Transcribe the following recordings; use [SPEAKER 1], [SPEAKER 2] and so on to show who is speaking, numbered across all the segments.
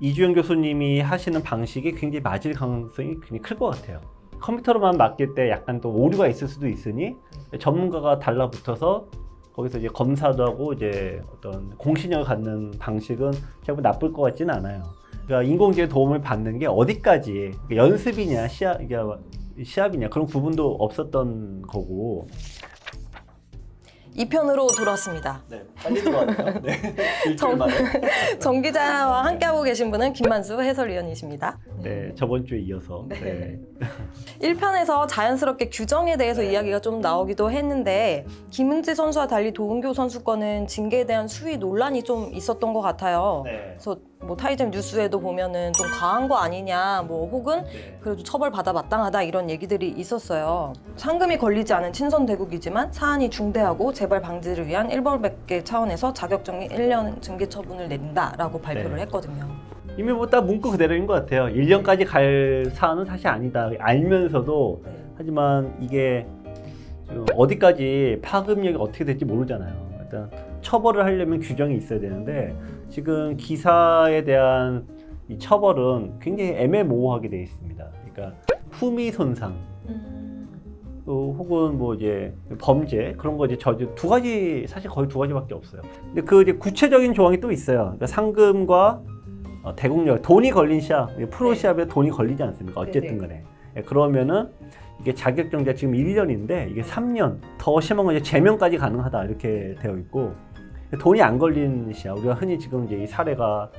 [SPEAKER 1] 이주영 교수님이 하시는 방식이 굉장히 맞을 가능성이 굉장히 클 것 같아요. 컴퓨터로만 맡길 때 약간 또 오류가 있을 수도 있으니 전문가가 달라붙어서 거기서 이제 검사도 하고 이제 어떤 공신력을 갖는 방식은 제가 나쁠 것 같지는 않아요. 그러니까 인공지능 도움을 받는 게 어디까지 연습이냐 시합이냐 그런 구분도 없었던 거고.
[SPEAKER 2] 2편으로 돌아왔습니다.
[SPEAKER 1] 네, 빨리 들어왔네요. 네, 일주일 만에.
[SPEAKER 2] 정 기자와 함께하고 계신 분은 김만수 해설위원이십니다.
[SPEAKER 1] 네, 저번 주에 이어서.
[SPEAKER 2] 네.
[SPEAKER 1] 네.
[SPEAKER 2] 1편에서 자연스럽게 규정에 대해서 이야기가 좀 나오기도 했는데 김은지 선수와 달리 도은교 선수 거는 징계에 대한 수위 논란이 좀 있었던 것 같아요.
[SPEAKER 1] 네.
[SPEAKER 2] 그래서 뭐 타이젠 뉴스에도 보면은 좀 과한 거 아니냐, 뭐 혹은
[SPEAKER 1] 네.
[SPEAKER 2] 그래도 처벌받아 마땅하다 이런 얘기들이 있었어요. 상금이 걸리지 않은 친선 대국이지만 사안이 중대하고 재발 방지를 위한 일벌백계 차원에서 자격정지 1년 징계 처분을 낸다라고 발표를
[SPEAKER 1] 네.
[SPEAKER 2] 했거든요.
[SPEAKER 1] 이미 뭐 딱 문구 그대로인 것 같아요. 1년까지 갈 사안은 사실 아니다. 알면서도
[SPEAKER 2] 네.
[SPEAKER 1] 하지만 이게 어디까지 파급력이 어떻게 될지 모르잖아요. 일단 처벌을 하려면 규정이 있어야 되는데 지금 기사에 대한 이 처벌은 굉장히 애매모호하게 되어 있습니다. 그러니까 품위 손상 또 혹은 뭐 이제 범죄 그런 거 이제 저주 두 가지 사실 거의 두 가지밖에 없어요. 근데 그 이제 구체적인 조항이 또 있어요. 그러니까 상금과 대국력 돈이 걸린 시합 프로 시합에 돈이 걸리지 않습니까? 어쨌든 간에 그러면은 이게 자격정지가 지금 1년인데 이게 3년 더 심한 건 이제 제명까지 가능하다 이렇게 되어 있고 돈이 안 걸린 시합 우리가 흔히 지금 이제 이 사례가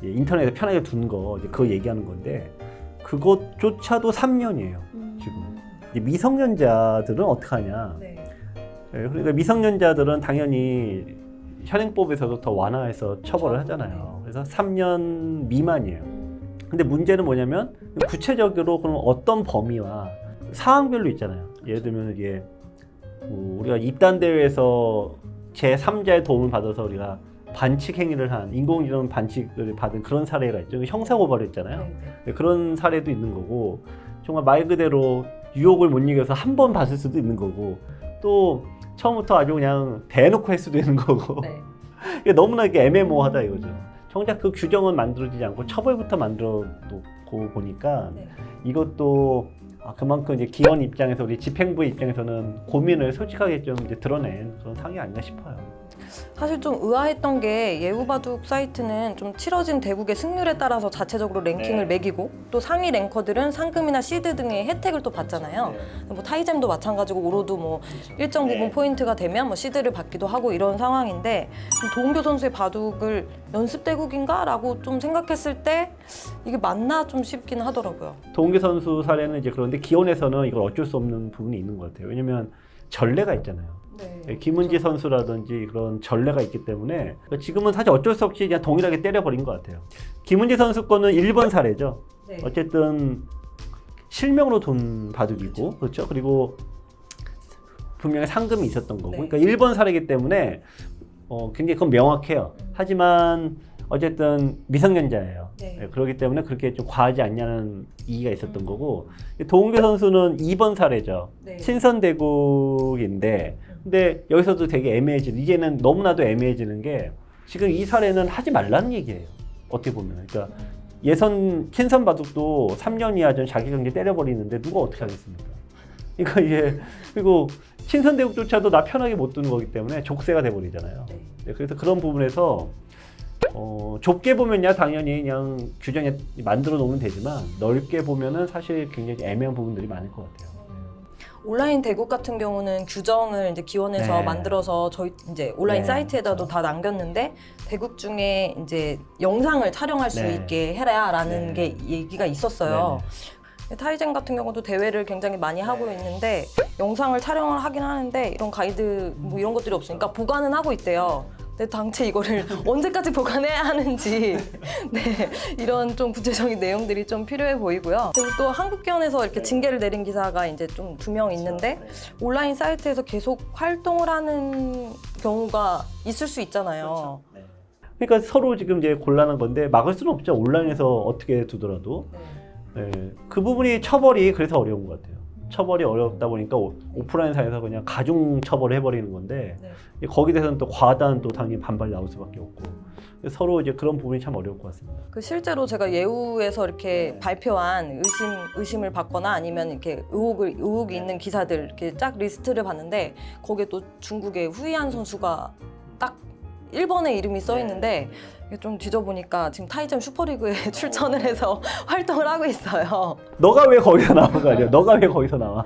[SPEAKER 1] 인터넷에 편하게 둔 거 이제 그거 얘기하는 건데 그것조차도 3년이에요 지금. 이제 미성년자들은 어떻게 하냐?
[SPEAKER 2] 네.
[SPEAKER 1] 그러니까 미성년자들은 당연히 현행법에서도 더 완화해서 처벌을 하잖아요. 그래서 3년 미만이에요. 근데 문제는 뭐냐면 구체적으로 그럼 어떤 범위와 사항별로 있잖아요. 예를 들면 이게 뭐 우리가 입단 대회에서 제 3자의 도움을 받아서 우리가 반칙 행위를 한 인공지능 반칙을 받은 그런 사례가 있죠. 형사고발을 했잖아요. 그런 사례도 있는 거고 정말 말 그대로 유혹을 못 이겨서 한 번 봤을 수도 있는 거고 또 처음부터 아주 그냥 대놓고 할 수도 있는 거고
[SPEAKER 2] 네.
[SPEAKER 1] 이게 너무나 이게 애매모호하다 이거죠. 정작 그 규정은 만들어지지 않고 처벌부터 만들어 놓고 보니까
[SPEAKER 2] 네.
[SPEAKER 1] 이것도 그만큼 이제 기원 입장에서 우리 집행부의 입장에서는 고민을 솔직하게 좀 이제 드러낸 그런 상이 아닌가 싶어요.
[SPEAKER 2] 사실 좀 의아했던 게 예우바둑 사이트는 좀 치러진 대국의 승률에 따라서 자체적으로 랭킹을
[SPEAKER 1] 네.
[SPEAKER 2] 매기고 또 상위 랭커들은 상금이나 시드 등의 혜택을 또 받잖아요. 뭐 타이젠도 마찬가지고 오로도 뭐 일정 부분
[SPEAKER 1] 네.
[SPEAKER 2] 포인트가 되면 뭐 시드를 받기도 하고 이런 상황인데 도은교 선수의 바둑을 연습 대국인가라고 좀 생각했을 때 이게 맞나 좀 싶긴 하더라고요.
[SPEAKER 1] 도은교 선수 사례는 이제 그런데 기원에서는 이걸 어쩔 수 없는 부분이 있는 것 같아요. 왜냐면 전례가 있잖아요.
[SPEAKER 2] 네.
[SPEAKER 1] 김은지 선수라든지 그런 전례가 있기 때문에 지금은 사실 어쩔 수 없이 그냥 동일하게 때려버린 것 같아요. 김은지 선수 거는 1번 사례죠.
[SPEAKER 2] 네.
[SPEAKER 1] 어쨌든 실명으로 돈 바둑이고 그렇죠. 그리고 분명히 상금이 있었던 거고
[SPEAKER 2] 네.
[SPEAKER 1] 그러니까 1번 사례이기 때문에 굉장히 그건 명확해요. 하지만 어쨌든 미성년자예요.
[SPEAKER 2] 네.
[SPEAKER 1] 그렇기 때문에 그렇게 좀 과하지 않냐는 이의가 있었던 거고 도은교 선수는 2번 사례죠.
[SPEAKER 2] 네.
[SPEAKER 1] 친선대국인데 근데 여기서도 되게 애매해지는 이제는 너무나도 애매해지는 게 지금 이 사례는 하지 말라는 얘기예요. 어떻게 보면 그러니까 예선 친선 바둑도 3년 이하 전 자기경제 때려버리는데 누가 어떻게 하겠습니까? 그러니까 이게 그리고 친선 대국조차도 나 편하게 못 두는 거기 때문에 족쇄가 돼버리잖아요.
[SPEAKER 2] 네.
[SPEAKER 1] 그래서 그런 부분에서 좁게 보면야 당연히 그냥 규정에 만들어 놓으면 되지만 넓게 보면은 사실 굉장히 애매한 부분들이 많을 것 같아요.
[SPEAKER 2] 온라인 대국 같은 경우는 규정을 이제 기원해서
[SPEAKER 1] 네.
[SPEAKER 2] 만들어서 저희 이제 온라인
[SPEAKER 1] 네,
[SPEAKER 2] 사이트에다도
[SPEAKER 1] 그렇죠.
[SPEAKER 2] 다 남겼는데 대국 중에 이제 영상을 촬영할 수
[SPEAKER 1] 네.
[SPEAKER 2] 있게 해라라는
[SPEAKER 1] 네.
[SPEAKER 2] 게 얘기가 있었어요. 타이젠 같은 경우도 대회를 굉장히 많이 하고 있는데 영상을 촬영을 하긴 하는데 이런 가이드 뭐 이런 것들이 없으니까 보관은 하고 있대요. 근데 당최 이거를 언제까지 보관해야 하는지 네, 이런 좀 구체적인 내용들이 좀 필요해 보이고요. 그리고 또 한국기원에서 이렇게 징계를 내린 기사가 이제 좀 2명 있는데 온라인 사이트에서 계속 활동을 하는 경우가 있을 수 있잖아요.
[SPEAKER 1] 그러니까 서로 지금 이제 곤란한 건데 막을 수는 없죠. 온라인에서 어떻게 두더라도 그 부분이 처벌이 그래서 어려운 것 같아요. 처벌이 어렵다 보니까 오프라인상에서 그냥 가중 처벌을 해버리는 건데
[SPEAKER 2] 네.
[SPEAKER 1] 거기에 대해서는 또 과다한 또 당연히 반발이 나올 수밖에 없고 서로 이제 그런 부분이 참 어려울 것 같습니다.
[SPEAKER 2] 그 실제로 제가 예우에서 이렇게 발표한 의심을 받거나 아니면 이렇게 의혹이 있는 기사들 이렇게 쫙 리스트를 봤는데 거기에 또 중국의 후이안 선수가 딱 1번에 이름이 써 있는데 좀 뒤져보니까 지금 타이전 슈퍼리그에 출전을 해서 활동을 하고 있어요.
[SPEAKER 1] 너가 왜 거기서 나온 거 아니야? 너가 왜 거기서 나와?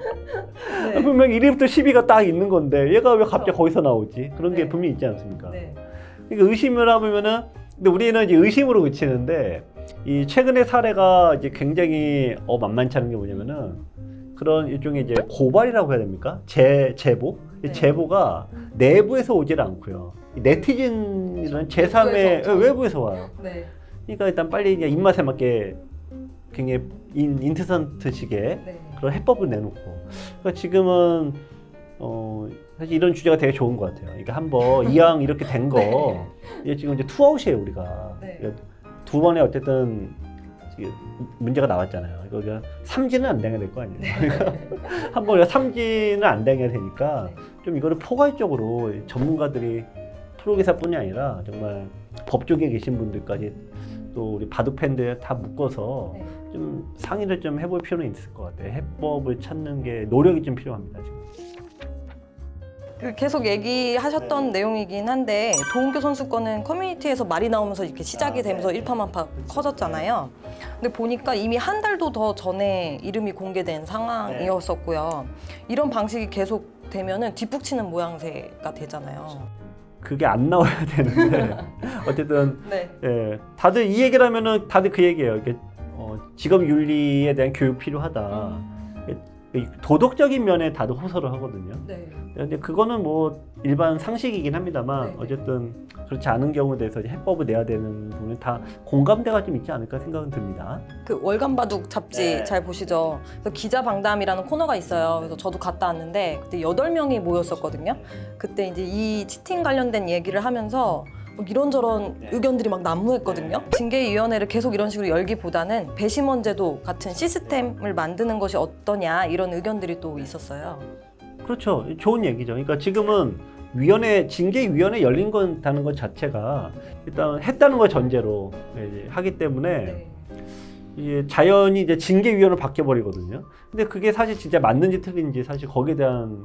[SPEAKER 2] 네.
[SPEAKER 1] 분명 1위부터 10위가 딱 있는 건데 얘가 왜 갑자기
[SPEAKER 2] 그렇죠.
[SPEAKER 1] 거기서 나오지? 그런 게
[SPEAKER 2] 네.
[SPEAKER 1] 분명히 있지 않습니까?
[SPEAKER 2] 네.
[SPEAKER 1] 그러니까 의심을 하면은 근데 우리는 이제 의심으로 그치는데 이 최근의 사례가 이제 굉장히 만만치 않은 게 뭐냐면은 그런 일종의 이제 고발이라고 해야 됩니까? 제보?
[SPEAKER 2] 네.
[SPEAKER 1] 제보가 내부에서 오질 않고요. 이 네티즌이라는 제3의 외부에서 와요.
[SPEAKER 2] 네.
[SPEAKER 1] 그러니까 일단 빨리 그냥 입맛에 맞게 굉장히 인터선트식의
[SPEAKER 2] 네.
[SPEAKER 1] 그런 해법을 내놓고 그러니까 지금은 사실 이런 주제가 되게 좋은 것 같아요. 그러니까 한번 이왕 이렇게 된 거
[SPEAKER 2] 네.
[SPEAKER 1] 이게 지금 이제 투아웃이에요 우리가.
[SPEAKER 2] 네.
[SPEAKER 1] 그러니까 두 번에 어쨌든 문제가 나왔잖아요. 이거 우리가 삼진은 안 당해야 될 거 아니에요. 그러니까 한번 우리가 삼진은 안 당해야 되니까
[SPEAKER 2] 네.
[SPEAKER 1] 좀 이거를 포괄적으로 전문가들이 프로기사뿐이 아니라 정말 법조계에 계신 분들까지 또 우리 바둑 팬들 다 묶어서
[SPEAKER 2] 네.
[SPEAKER 1] 좀 상의를 좀 해볼 필요는 있을 것 같아요. 해법을 찾는 게 노력이 좀 필요합니다 지금.
[SPEAKER 2] 그 계속 얘기하셨던 내용이긴 한데 도은교 선수 거는 커뮤니티에서 말이 나오면서 이렇게 시작이 되면서 일파만파 커졌잖아요. 근데 보니까 이미 한 달도 더 전에 이름이 공개된 상황이었었고요. 이런 방식이 계속 되면은 뒷북치는 모양새가 되잖아요.
[SPEAKER 1] 그게 안 나와야 되는데 어쨌든
[SPEAKER 2] 네.
[SPEAKER 1] 예, 다들 이 얘기를 하면은 다들 그 얘기예요. 이게 직업 윤리에 대한 교육 필요하다. 이 도덕적인 면에 다들 호소를 하거든요.
[SPEAKER 2] 네.
[SPEAKER 1] 근데 그거는 뭐 일반 상식이긴 합니다만
[SPEAKER 2] 네.
[SPEAKER 1] 어쨌든 그렇지 않은 경우에 대해서 이제 해법을 내야 되는 부분은 다 공감대가 좀 있지 않을까 생각은 듭니다.
[SPEAKER 2] 그 월간 바둑 잡지
[SPEAKER 1] 네.
[SPEAKER 2] 잘 보시죠. 그래서 기자 방담이라는 코너가 있어요. 그래서 저도 갔다 왔는데 그때 8명이 모였었거든요. 그때 이제 이 치팅 관련된 얘기를 하면서 뭐 이런저런 의견들이 막 난무했거든요. 징계위원회를 계속 이런 식으로 열기보다는 배심원제도 같은 시스템을 만드는 것이 어떠냐 이런 의견들이 또 있었어요.
[SPEAKER 1] 그렇죠. 좋은 얘기죠. 그러니까 지금은 징계위원회 열린 건다는 것 자체가 일단 했다는 걸 전제로 이제 하기 때문에 이제 자연히 이제 징계위원을 바뀌어버리거든요. 근데 그게 사실 진짜 맞는지 틀린지 사실 거기에 대한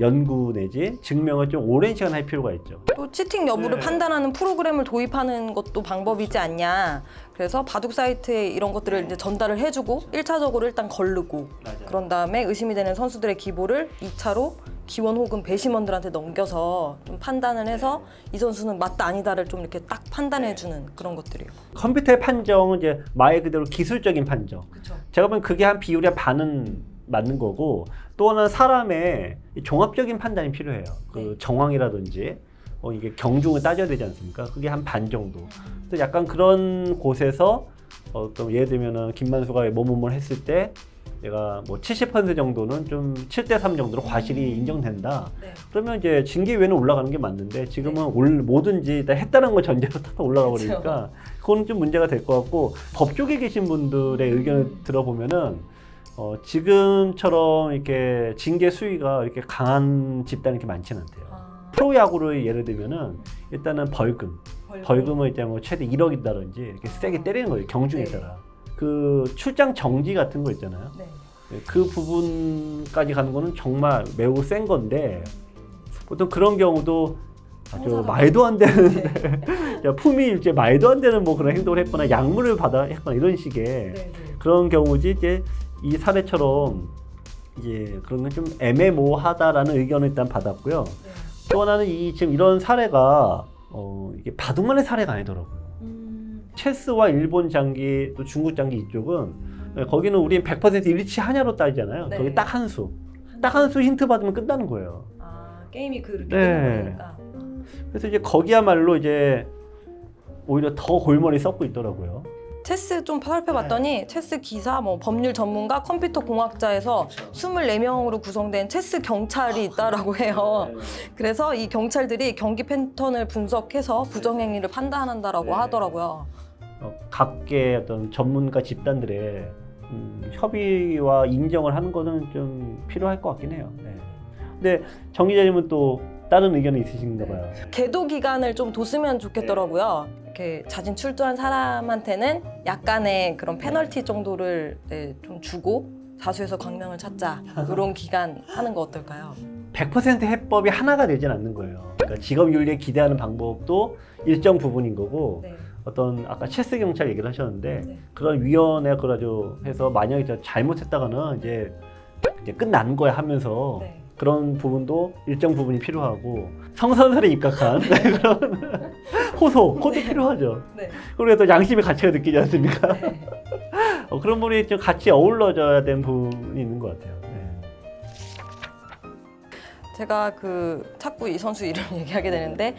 [SPEAKER 1] 연구 내지 증명을 좀 오랜 시간 할 필요가 있죠.
[SPEAKER 2] 또 치팅 여부를 판단하는 프로그램을 도입하는 것도 방법이지 않냐. 그래서 바둑 사이트에 이런 것들을 이제 전달을 해주고 1차적으로 일단 걸르고 그런 다음에 의심이 되는 선수들의 기보를 2차로 기원 혹은 배심원들한테 넘겨서 좀 판단을 해서 이 선수는 맞다 아니다를 좀 이렇게 딱 판단해주는 그런 것들이요.
[SPEAKER 1] 컴퓨터의 판정은 이제 말 그대로 기술적인 판정.
[SPEAKER 2] 그렇죠.
[SPEAKER 1] 제가 보면 그게 한 비율의 반은 맞는 거고 또 하나는 사람의 종합적인 판단이 필요해요. 그 정황이라든지 이게 경중을 따져야 되지 않습니까? 그게 한 반 정도. 그래서 약간 그런 곳에서 어떤 예를 들면은 김만수가 뭐뭐뭐 했을 때 얘가 뭐 70% 정도는 좀 7대3 정도로 과실이 인정된다.
[SPEAKER 2] 네.
[SPEAKER 1] 그러면 이제 징계위원회 올라가는 게 맞는데 지금은 뭐든지 일단 했다는 걸 전제로 탁 올라가 버리니까 그거는 좀 문제가 될 것 같고 법조계에 계신 분들의 의견을 들어보면은 지금처럼 이렇게 징계 수위가 이렇게 강한 집단이 이렇게 많지는 않대요. 프로야구를 예를 들면은 일단은 벌금을 이제 뭐 최대 1억이다든지 이렇게 세게 때리는 거예요. 경중에 따라. 그 출장 정지 같은 거 있잖아요.
[SPEAKER 2] 네.
[SPEAKER 1] 그 부분까지 가는 거는 정말 매우 센 건데 보통 그런 경우도 아주 말도 안 되는 품위 이제 말도 안 되는 뭐 그런 행동을 했거나 약물을 했거나 이런 식의 그런 경우지 이제 이 사례처럼 이제 그런 건 좀 애매모호하다라는 의견을 일단 받았고요. 또 하나는 지금 이런 사례가 이게 바둑만의 사례가 아니더라고요. 체스와 일본 장기 또 중국 장기 이쪽은 거기는 우리 100% 일치하냐로 따지잖아요.
[SPEAKER 2] 네.
[SPEAKER 1] 거기 딱 한 수. 딱 한 수 힌트 받으면 끝나는 거예요.
[SPEAKER 2] 게임이 그렇게
[SPEAKER 1] 네.
[SPEAKER 2] 되는 거니까.
[SPEAKER 1] 그래서 이제 거기야말로 이제 오히려 더 골머리 썩고 있더라고요.
[SPEAKER 2] 체스 좀 살펴봤더니 체스 기사, 뭐 법률 전문가, 컴퓨터 공학자에서 24명으로 구성된 체스 경찰이 있다라고 해요. 그래서 이 경찰들이 경기 패턴을 분석해서 부정행위를 판단한다라고 하더라고요.
[SPEAKER 1] 각계 어떤 전문가 집단들의 협의와 인정을 하는 거는 좀 필요할 것 같긴 해요. 네. 근데 정 기자님은 또 다른 의견이 있으신가 봐요.
[SPEAKER 2] 계도 기간을 좀 뒀으면 좋겠더라고요. 이렇게 자진 출두한 사람한테는 약간의 그런 페널티 정도를 좀 주고 사수에서 광명을 찾자 이런 기간 하는 거 어떨까요?
[SPEAKER 1] 100% 해법이 하나가 되진 않는 거예요. 그러니까 직업 윤리에 기대하는 방법도 일정 부분인 거고
[SPEAKER 2] 네.
[SPEAKER 1] 어떤 아까 체스 경찰 얘기를 하셨는데
[SPEAKER 2] 네.
[SPEAKER 1] 그런 위원회 그래가지고 해서 만약에 저 잘못했다가는 이제 끝나는 거야 하면서
[SPEAKER 2] 네.
[SPEAKER 1] 그런 부분도 일정 부분이 필요하고 성선설에 입각한 그런 호소도 필요하죠.
[SPEAKER 2] 네.
[SPEAKER 1] 그리고 또 양심의 가치가 느끼지 않습니까?
[SPEAKER 2] 네.
[SPEAKER 1] 그런 부분이 좀 같이 어우러져야 되는 부분이 있는 것 같아요. 네.
[SPEAKER 2] 제가 자꾸 이 선수 이름 얘기하게 되는데,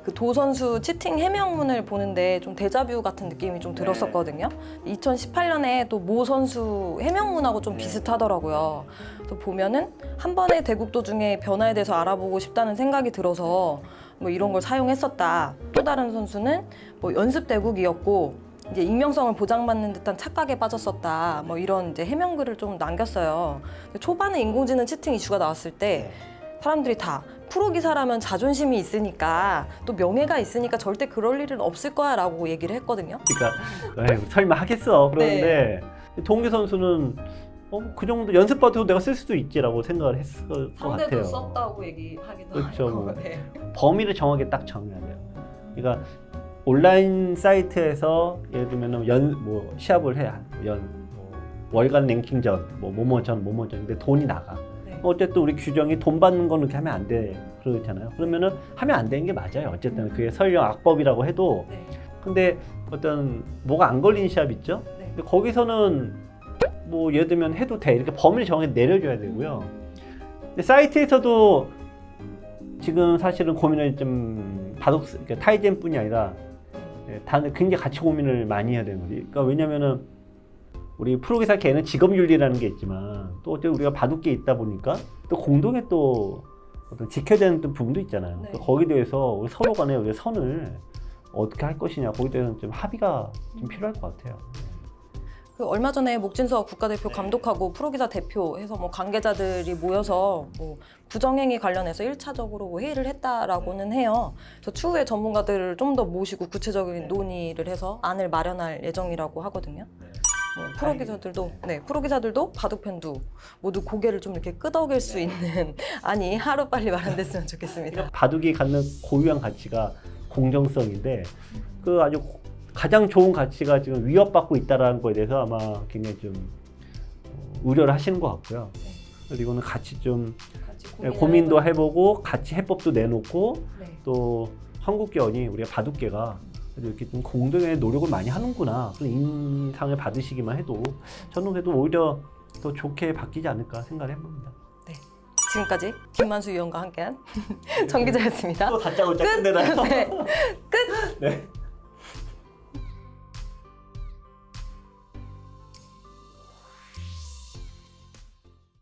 [SPEAKER 2] 그 도 선수 치팅 해명문을 보는데 좀 데자뷰 같은 느낌이 좀 들었었거든요. 2018년에 또 모 선수 해명문하고 좀 비슷하더라고요. 또 보면은 한 번의 대국도 중에 변화에 대해서 알아보고 싶다는 생각이 들어서 뭐 이런 걸 사용했었다. 또 다른 선수는 뭐 연습 대국이었고 이제 익명성을 보장받는 듯한 착각에 빠졌었다. 뭐 이런 이제 해명글을 좀 남겼어요. 초반에 인공지능 치팅 이슈가 나왔을 때 사람들이 다 프로 기사라면 자존심이 있으니까 또 명예가 있으니까 절대 그럴 일은 없을 거야 라고 얘기를 했거든요.
[SPEAKER 1] 그러니까 에휴, 설마 하겠어 그러는데 동규 선수는 그 정도 연습봐도 내가 쓸 수도 있지라고 생각을 했을 것
[SPEAKER 2] 상대도
[SPEAKER 1] 같아요.
[SPEAKER 2] 썼다고 얘기하기도
[SPEAKER 1] 그렇죠.
[SPEAKER 2] 하고.
[SPEAKER 1] 뭐.
[SPEAKER 2] 네.
[SPEAKER 1] 범위를 정하게 딱 정해야 돼요. 그러니까 온라인 사이트에서 예를 들면 뭐 시합을 해. 뭐 월간 랭킹전, 뭐 모모전 근데 돈이 나가.
[SPEAKER 2] 네.
[SPEAKER 1] 어쨌든 우리 규정이 돈 받는 거는 그렇게 하면 안 돼. 그렇잖아요. 그러면은 하면 안 되는 게 맞아요. 어쨌든 그게 설령 악법이라고 해도.
[SPEAKER 2] 네.
[SPEAKER 1] 근데 어떤 뭐가 안 걸린 시합 있죠?
[SPEAKER 2] 네.
[SPEAKER 1] 근데 거기서는 뭐 예를 들면 해도 돼. 이렇게 범위를 정해 내려줘야 되고요. 근데 사이트에서도 지금 사실은 고민을 좀 그러니까 타이젠뿐이 아니라 굉장히 같이 고민을 많이 해야 되는 거지. 그러니까 왜냐면은 우리 프로기사 개는 직업윤리라는 게 있지만 또 어쨌든 우리가 바둑계에 있다 보니까 또 공동에 또 어떤 지켜야 되는 또 부분도 있잖아요.
[SPEAKER 2] 네.
[SPEAKER 1] 또 거기에 대해서 우리 서로 간에 우리 선을 어떻게 할 것이냐 거기에 대해서는 좀 합의가 좀 필요할 것 같아요.
[SPEAKER 2] 얼마 전에 목진서 국가대표 감독하고 프로기사 대표 해서 뭐 관계자들이 모여서 뭐 부정행위 관련해서 1차적으로 회의를 했다라고는 해요. 그래서 추후에 전문가들을 좀 더 모시고 구체적인 논의를 해서 안을 마련할 예정이라고 하거든요. 프로기사들도 바둑팬도 모두 고개를 좀 이렇게 끄덕일 수 있는 안이 하루빨리 마련됐으면 좋겠습니다.
[SPEAKER 1] 바둑이 갖는 고유한 가치가 공정성인데 그 아주 가장 좋은 가치가 지금 위협받고 있다는 거에 대해서 아마 굉장히 좀 우려를 하시는 것 같고요. 그래서 이거는 같이 좀 고민도 해보고 같이 해법도 내놓고 또 한국계원이 우리가 바둑계가 이렇게 좀 공동의 노력을 많이 하는구나 그런 인상을 받으시기만 해도 저는 그래도 오히려 더 좋게 바뀌지 않을까 생각을 해봅니다.
[SPEAKER 2] 지금까지 김만수 위원과 함께한 정 기자였습니다.
[SPEAKER 1] 또 다짜고짜 끝내나요?
[SPEAKER 2] 끝!
[SPEAKER 1] 네.